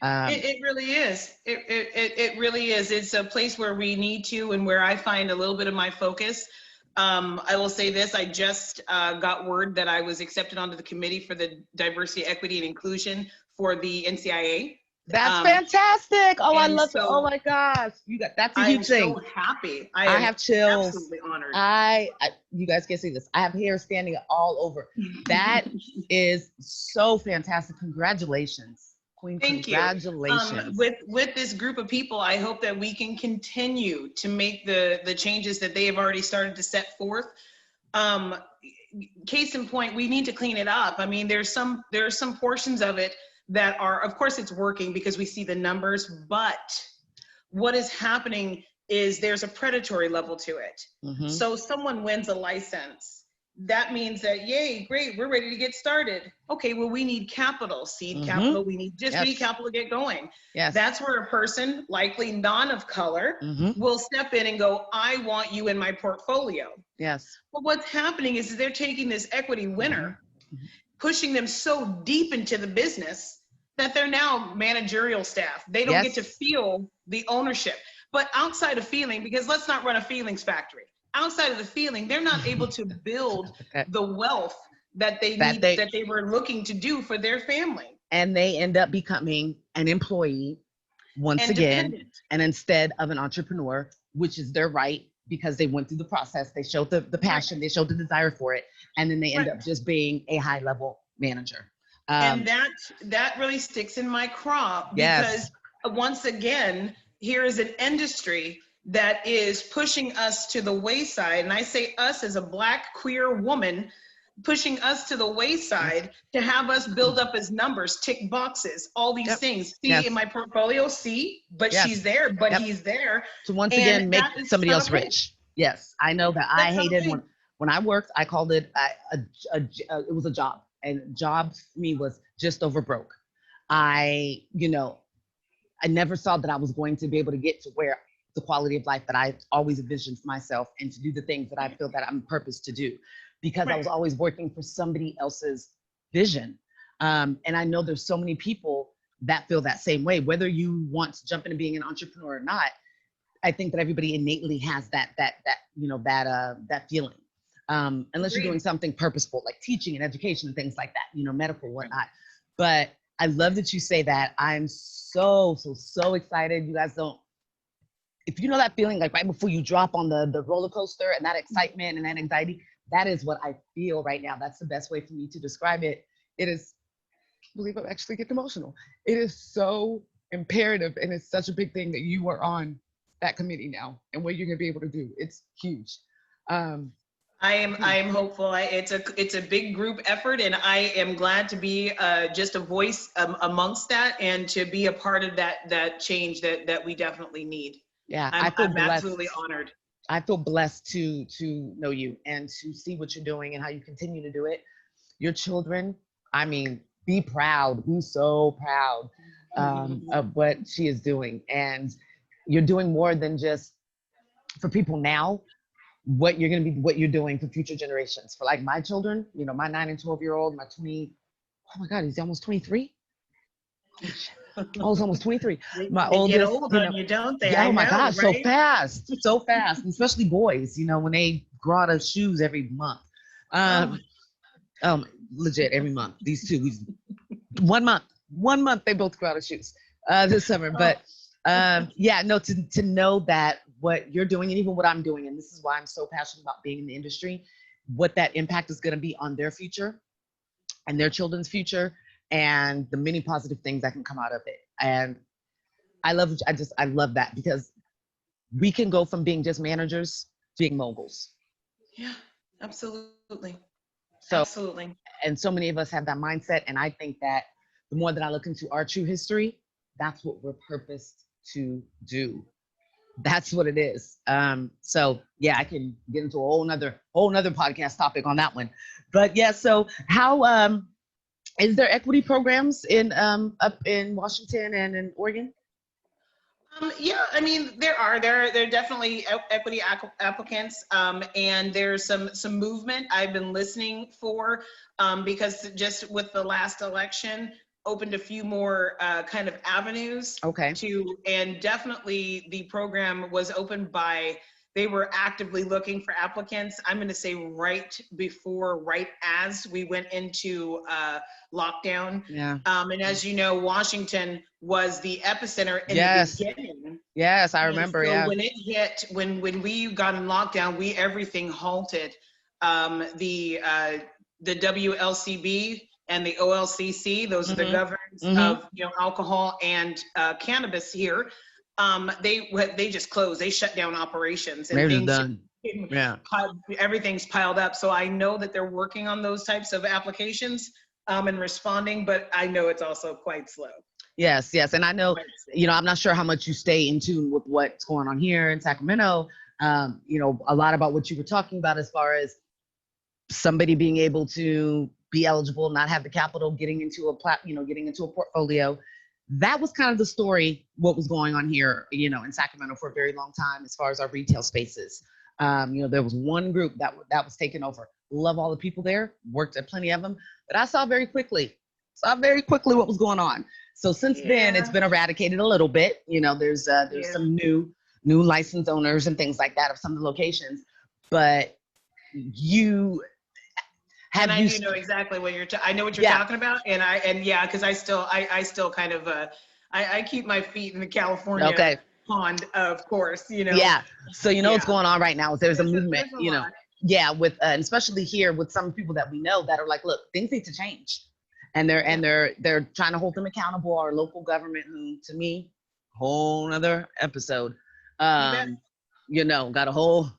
It really is. It really is. It's a place where we need to, and where I find a little bit of my focus. I will say this, I just got word that I was accepted onto the committee for the diversity, equity, and inclusion for the NCIA. That's fantastic. Oh, I love it. Oh my gosh. That's a huge thing. I'm so happy. I have chills. Absolutely honored. You guys can't see this. I have hair standing all over. That is so fantastic. Congratulations. Queen, thank congratulations. You. With this group of people, I hope that we can continue to make the changes that they have already started to set forth. Case in point, we need to clean it up. I mean, there are some portions of it that are, of course it's working because we see the numbers, but what is happening is there's a predatory level to it. So someone wins a license. That means that, yay, great, we're ready to get started. Okay, well, we need capital, seed capital. We need capital to get going. That's where a person, likely non of color, will step in and go, I want you in my portfolio. But what's happening is they're taking this equity winner, pushing them so deep into the business that they're now managerial staff. They don't get to feel the ownership. But outside of feeling, because let's not run a feelings factory. Outside of the feeling, they're not able to build the wealth that they need, that they were looking to do for their family. And they end up becoming an employee once again, and instead of an entrepreneur, which is their right because they went through the process, they showed the passion, they showed the desire for it, and then they end up just being a high level manager. And that really sticks in my craw because once again, here is an industry that is pushing us to the wayside. And I say us as a Black queer woman pushing us to the wayside to have us build up as numbers, tick boxes, all these things. See in my portfolio, see, but she's there, but he's there. So once again, make somebody else okay. rich. Yes, I know that. I hated when I worked, I called it it was a job, and job for me was just over broke. I never saw that I was going to be able to get to where the quality of life that I always envisioned for myself, and to do the things that I feel that I'm purposed to do, because I was always working for somebody else's vision. And I know there's so many people that feel that same way, whether you want to jump into being an entrepreneur or not. I think that everybody innately has that feeling. Unless you're doing something purposeful, like teaching and education and things like that, medical, whatnot. But I love that you say that. I'm so excited. You guys don't, if you know that feeling, like right before you drop on the roller coaster, and that excitement and that anxiety, that is what I feel right now. That's the best way for me to describe it. It is, I believe I'm actually getting emotional. It is so imperative, and it's such a big thing that you are on that committee now, and what you're gonna be able to do. It's huge. I am hopeful. It's a big group effort, and I am glad to be just a voice amongst that, and to be a part of that change that we definitely need. Yeah, I'm absolutely honored. I feel blessed to know you and to see what you're doing and how you continue to do it. Your children, I mean, be proud, be so proud of what she is doing. And you're doing more than just for people now, what you're doing for future generations. For like my children, my 9 and 12-year-old, my 20, oh my God, he's almost 23. Oh, it's almost 23. My oldest, get old on you, don't they? Yeah, oh my gosh, right? so fast, especially boys, when they grow out of shoes every month. Legit every month. These two, 1 month they both grow out of shoes this summer. But to know that what you're doing, and even what I'm doing, and this is why I'm so passionate about being in the industry, what that impact is going to be on their future and their children's future, and the many positive things that can come out of it. And I love that, because we can go from being just managers to being moguls. Yeah, absolutely. So, absolutely. And so many of us have that mindset. And I think that the more that I look into our true history, that's what we're purposed to do. That's what it is. So yeah, I can get into a whole nother podcast topic on that one. But yeah, so how, is there equity programs in up in Washington and in Oregon? Yeah, I mean, there are definitely equity applicants, and there's some movement I've been listening for, because just with the last election opened a few more kind of avenues. Okay. And definitely the program was opened they were actively looking for applicants. I'm going to say right as we went into lockdown. Yeah. And as you know, Washington was the epicenter in the beginning. Yes, I remember. So when it hit, when we got in lockdown, everything halted. The WLCB and the OLCC, those are the governors of alcohol and cannabis here. They just closed. They shut down operations, and things done. Everything's piled up. So I know that they're working on those types of applications and responding, but I know it's also quite slow. Yes. And I know, I'm not sure how much you stay in tune with what's going on here in Sacramento. A lot about what you were talking about as far as somebody being able to be eligible, not have the capital, getting into a portfolio. That was kind of the story, what was going on here, in Sacramento for a very long time, as far as our retail spaces. There was one group that was taken over. Love all the people there, worked at plenty of them, but I saw very quickly what was going on. So since then, it's been eradicated a little bit. There's some new license owners and things like that of some of the locations, but I do know exactly what I know what you're talking about, because I still kind of I keep my feet in the California pond, of course, Yeah. So what's going on right now is there's a movement, with especially here with some people that we know that are like, look, things need to change, and they're trying to hold them accountable. Our local government, who to me, whole nother episode, got a whole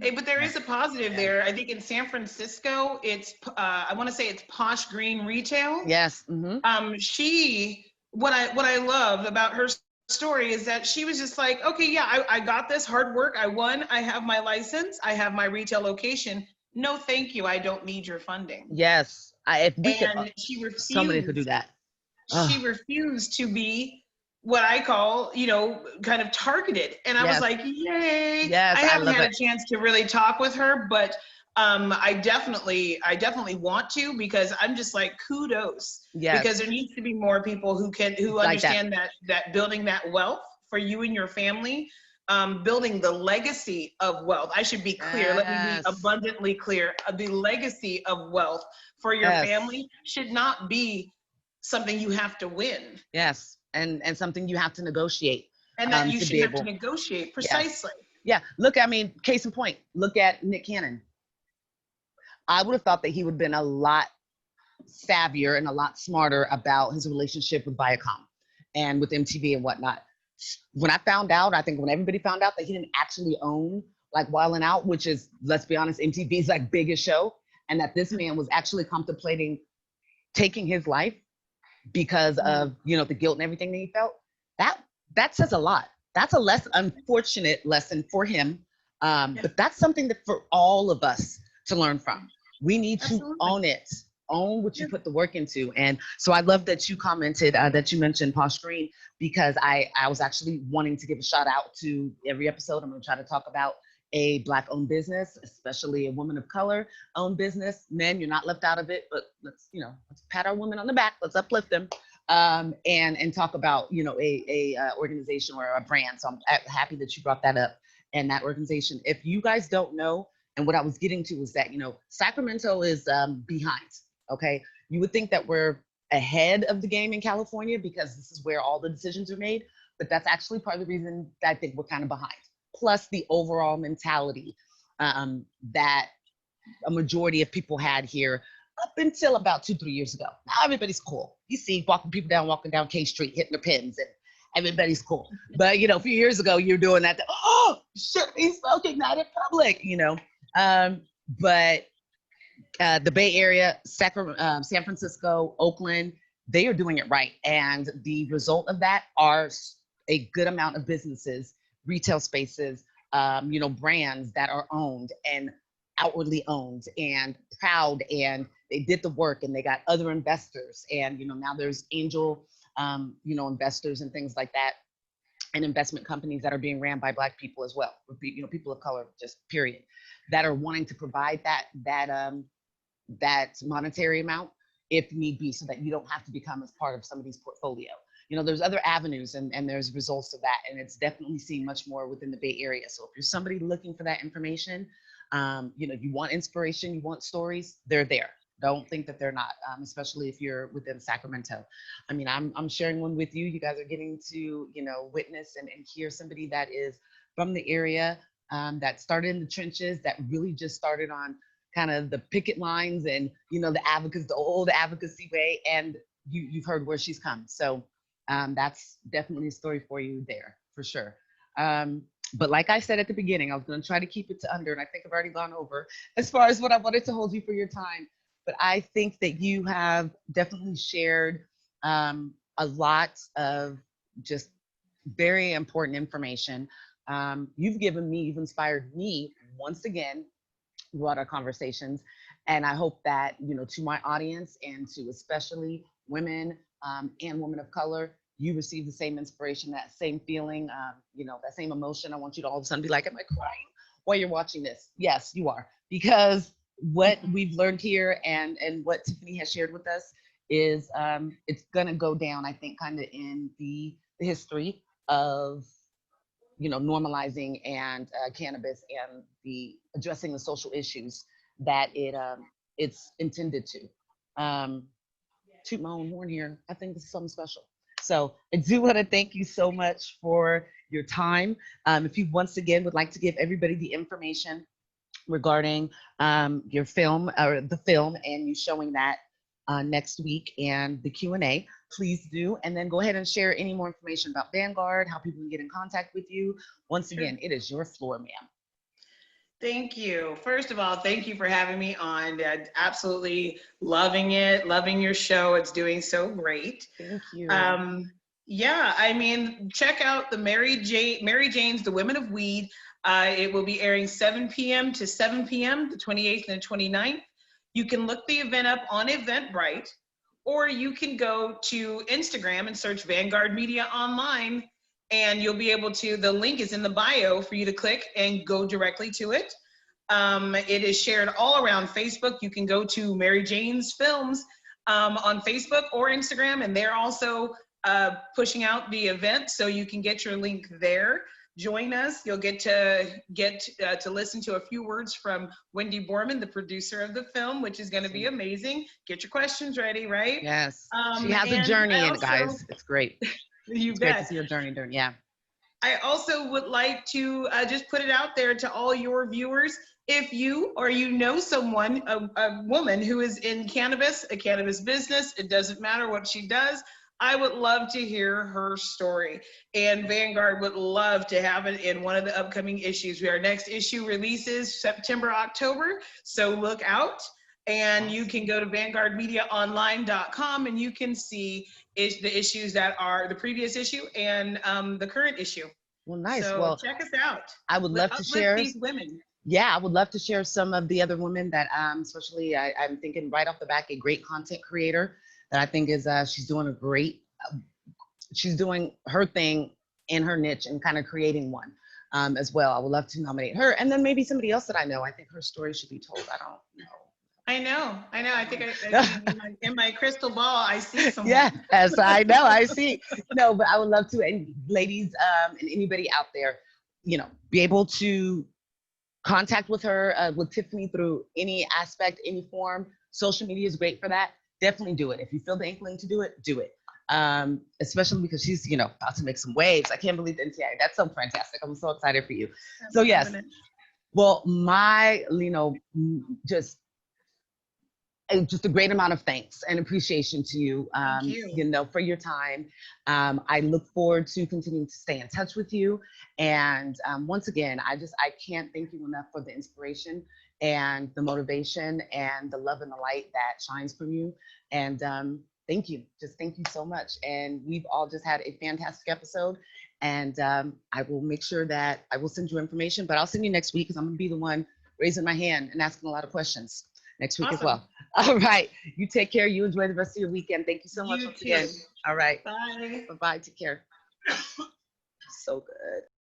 Hey, but there is a positive there. I think in San Francisco, it's I want to say it's Posh Green Retail. Yes. What I love about her story is that she was just like, okay, yeah, I got this hard work. I won. I have my license. I have my retail location. No, thank you. I don't need your funding. Yes. If we could, And she somebody could do refused. that. She refused to be what I call, kind of targeted. And I was Yes. like, yay. Yes, I I haven't love had it. a chance to really talk with her, but I definitely want to, because I'm just like, kudos. Yes. Because there needs to be more people who Like that. understand that building that wealth for you and your family, building the legacy of wealth. I should be clear. Let me be Yes. abundantly clear. The legacy of wealth for your Yes. family should not be something you have to win. Yes. And something you have to negotiate. And that you to should be have able to negotiate. Precisely. Yeah. Look, I mean, case in point, look at Nick Cannon. I would have thought that he would have been a lot savvier and a lot smarter about his relationship with Viacom and with MTV and whatnot. When I found out, I think when everybody found out that he didn't actually own like Wild 'N Out, which is, let's be honest, MTV's like biggest show, and that this man was actually contemplating taking his life because of, the guilt and everything that he felt, that says a lot. That's a less unfortunate lesson for him. But that's something that for all of us to learn from. We need to own it. Own what you put the work into. And so I love that you commented, that you mentioned Posh Green, because I was actually wanting to give a shout out to every episode. I'm going to try to talk about a Black owned business, especially a woman of color owned business. Men, you're not left out of it, but let's pat our women on the back. Let's uplift them. And talk about, a organization or a brand. So I'm happy that you brought that up. And that organization, if you guys don't know, and what I was getting to was that, Sacramento is behind, okay? You would think that we're ahead of the game in California because this is where all the decisions are made, but that's actually part of the reason that I think we're kind of behind. Plus the overall mentality that a majority of people had here up until about 2-3 years ago. Now everybody's cool. You see people walking down K Street, hitting their pins, and everybody's cool. But a few years ago, you're doing that. Oh, shouldn't be smoking, not in public. But the Bay Area, San Francisco, Oakland, they are doing it right, and the result of that are a good amount of businesses, retail spaces, brands that are owned and outwardly owned and proud, and they did the work and they got other investors, and now there's angel investors and things like that, and investment companies that are being ran by Black people as well, people of color, just period, that are wanting to provide that monetary amount if need be, so that you don't have to become as part of somebody's portfolio. There's other avenues, and there's results to that, and it's definitely seen much more within the Bay Area. So if you're somebody looking for that information, you want inspiration, you want stories, they're there. Don't think that they're not, especially if you're within Sacramento. I mean, I'm sharing one with you. You guys are getting to, witness and hear somebody that is from the area, that started in the trenches, that really just started on kind of the picket lines and, the old advocacy way. And you've heard where she's come. So that's definitely a story for you there, for sure. But like I said at the beginning, I was going to try to keep it to under, and I think I've already gone over as far as what I wanted to hold you for your time. But I think that you have definitely shared a lot of just very important information. You've inspired me once again throughout our conversations. And I hope that, to my audience and to especially women and women of color, you receive the same inspiration, that same feeling, that same emotion. I want you to all of a sudden be like, am I crying while you're watching this? Yes, you are. Because what we've learned here and what Tiffany has shared with us is it's going to go down, I think, kind of in the history of, normalizing and cannabis and addressing the social issues that it's intended to. Toot my own horn here. I think this is something special. So I do want to thank you so much for your time. If you once again would like to give everybody the information regarding your film, or the film, and you showing that next week, and the Q&A, please do. And then go ahead and share any more information about Vanguard, how people can get in contact with you. Once again, it is your floor, ma'am. Thank you. First of all, thank you for having me on. Absolutely loving it, loving your show. It's doing so great. Thank you. Yeah, I mean, check out the Mary Jane's The Women of Weed. It will be airing 7 p.m. to 7 p.m., the 28th and the 29th. You can look the event up on Eventbrite, or you can go to Instagram and search Vanguard Media Online, and you'll be able to, the link is in the bio for you to click and go directly to it. It is shared all around Facebook. You can go to Mary Jane's Films on Facebook or Instagram, and they're also pushing out the event, so you can get your link there. Join us. You'll get to listen to a few words from Wendy Borman, the producer of the film, which is going to be amazing. Get your questions ready, right? Yes. She has a journey in it, guys. It's great. You it's bet. Great to see her journey during. Yeah. I also would like to just put it out there to all your viewers. If you or you know someone, a woman who is in cannabis, a cannabis business, it doesn't matter what she does, I would love to hear her story. And Vanguard would love to have it in one of the upcoming issues. Our next issue releases September, October, so look out. And you can go to vanguardmediaonline.com and you can see the issues that are the previous issue and the current issue. Well, nice. So well, check us out. I would love to share these women. Yeah, I would love to share some of the other women that, especially I'm thinking right off the back, a great content creator that I think is, she's doing she's doing her thing in her niche and kind of creating one as well. I would love to nominate her. And then maybe somebody else that I know. I think her story should be told. I don't know. I know. I think in my crystal ball, I see someone. Yes, I know. I see. No, but I would love to, and ladies and anybody out there, be able to contact with her, with Tiffany through any aspect, any form. Social media is great for that. Definitely do it. If you feel the inkling to do it, do it. Especially because she's, about to make some waves. I can't believe the NTI. That's so fantastic. I'm so excited for you. So yes. Well, my, just a great amount of thanks and appreciation to you, for your time. I look forward to continuing to stay in touch with you. And once again, I can't thank you enough for the inspiration and the motivation and the love and the light that shines from you. And thank you. Just thank you so much. And we've all just had a fantastic episode. And I will make sure that I will send you information, but I'll send you next week because I'm going to be the one raising my hand and asking a lot of questions next week as well. All right. You take care. You enjoy the rest of your weekend. Thank you so much once again. All right. Bye. Bye-bye. Take care. So good.